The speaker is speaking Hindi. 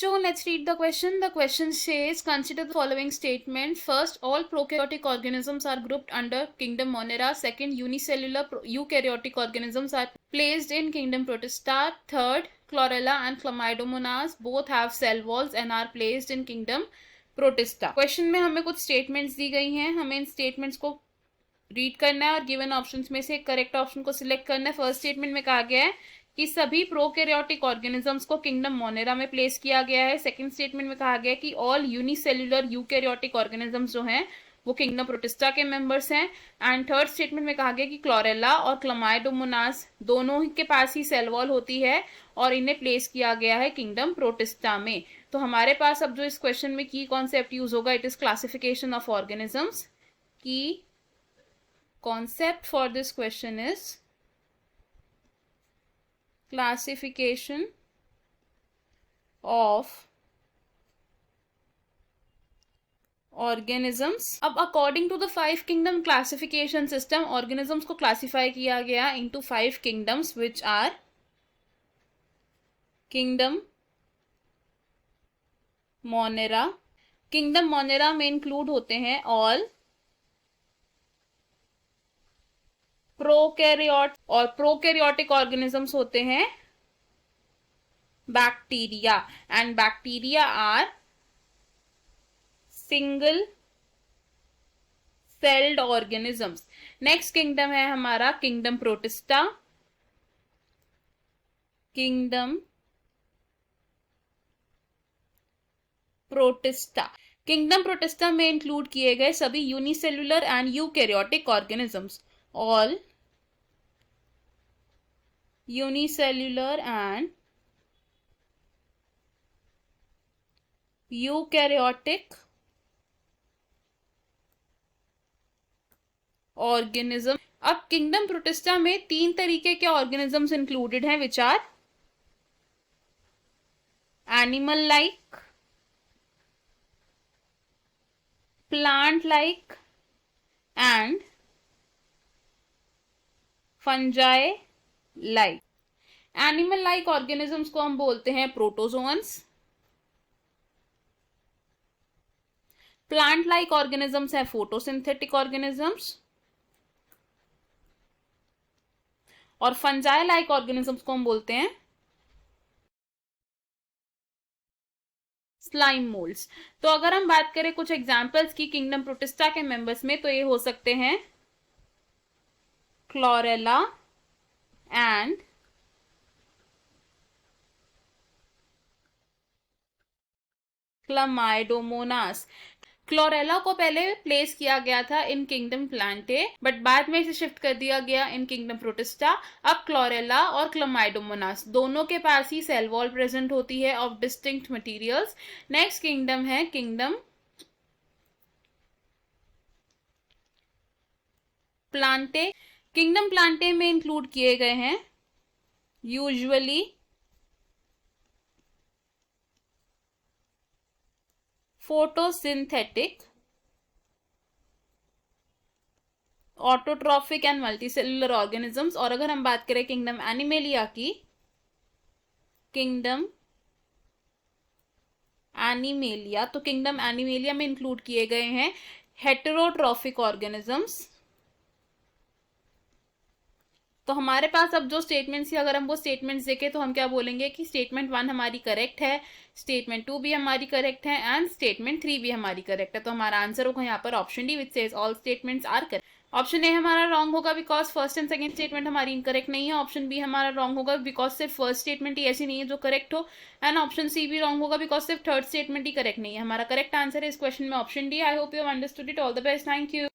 So let's read the question. The question says, consider the following statement. First, all prokaryotic organisms are grouped under kingdom Monera. Second, unicellular eukaryotic organisms are placed in kingdom Protista. Third, Chlorella and Chlamydomonas both have cell walls and are placed in kingdom Protista. Question में हमें कुछ स्टेटमेंट्स दी गई हैं, हमें इन स्टेटमेंट्स को रीड करना है और गिवन ऑप्शंस में से करेक्ट ऑप्शन को सिलेक्ट करना है। फर्स्ट स्टेटमेंट में कहा गया है कि सभी प्रोकैरियोटिक ऑर्गेनिजम्स को किंगडम मोनेरा में प्लेस किया गया है। सेकंड स्टेटमेंट में कहा गया है कि ऑल यूनिसेल्युलर यूकैरियोटिक ऑर्गेनिजम्स जो हैं वो किंगडम प्रोटिस्टा के मेंबर्स हैं। एंड थर्ड स्टेटमेंट में कहा गया कि क्लोरेला और क्लामाइडोमोनास दोनों के पास ही सेल वॉल होती है और इन्हें प्लेस किया गया है किंगडम प्रोटिस्टा में। तो हमारे पास अब जो इस क्वेश्चन में की कॉन्सेप्ट यूज होगा, it is classification of organisms. की concept for this question is classification of organisms। अब according to the 5 kingdom classification system, organisms को classify किया गया into 5 kingdoms which are kingdom Monera। kingdom Monera में include होते हैं all प्रोकैरियोट और प्रोकैरियोटिक ऑर्गेनिजम्स होते हैं bacteria and bacteria are single celled organisms. Next kingdom है हमारा kingdom Protista. Kingdom Protista kingdom Protista में इंक्लूड किए गए सभी unicellular and eukaryotic organisms. All unicellular and eukaryotic organism। अब किंगडम प्रोटिस्टा में 3 तरीके के ऑर्गेनिजम्स इंक्लूडेड हैं which are animal like, plant like and fungi like. Animal like organisms को हम बोलते हैं प्रोटोजोअन्स। प्लांट लाइक ऑर्गेनिजम्स है फोटोसिंथेटिक ऑर्गेनिजम्स और फंजाई लाइक ऑर्गेनिजम्स को हम बोलते हैं स्लाइम मोल्ड्स। तो अगर हम बात करें कुछ एग्जांपल्स की किंगडम प्रोटिस्टा के मेंबर्स में, तो ये हो सकते हैं क्लोरेला एंड क्लामाइडोमोनास। क्लोरेला को पहले प्लेस किया गया था इन किंगडम प्लांटे, बट बाद में इसे शिफ्ट कर दिया गया इन किंगडम प्रोटिस्टा। अब क्लोरेला और क्लामाइडोमोनास दोनों के पास ही सेल वॉल प्रेजेंट होती है of distinct materials. Next kingdom है किंगडम प्लांटे। किंगडम प्लांटे में इंक्लूड किए गए हैं usually photosynthetic, autotrophic and multicellular organisms. और अगर हम बात करें किंगडम एनिमेलिया की, किंगडम एनिमेलिया, तो किंगडम एनिमेलिया में इंक्लूड किए गए हैं हेटेरोट्रॉफिक ऑर्गेनिजम्स। तो हमारे पास अब जो स्टेटमेंट्स, अगर हम वो स्टेटमेंट्स देखें तो हम क्या बोलेंगे कि स्टेटमेंट 1 हमारी करेक्ट है, स्टेटमेंट 2 भी हमारी करेक्ट है एंड स्टेटमेंट 3 भी हमारी करेक्ट है। तो हमारा आंसर होगा यहाँ पर option D which says all statements are correct. Option A हमारा रॉन्ग होगा because first and second statement हमारी इनकरेक्ट नहीं है। ऑप्शन बी हमारा रॉन्ग होगा बिकॉज सिर्फ फर्स्ट स्टेटमेंट ही ऐसी नहीं है जो करेक्ट हो। एंड ऑप्शन सी भी रॉन्ग होगा बिकॉज सिर्फ थर्ड स्टेटमेंट ही करेक्ट नहीं है। हमारा करेक्ट आंसर है इस क्वेश्चन में option D. I hope you have understood it. All the best. Thank you.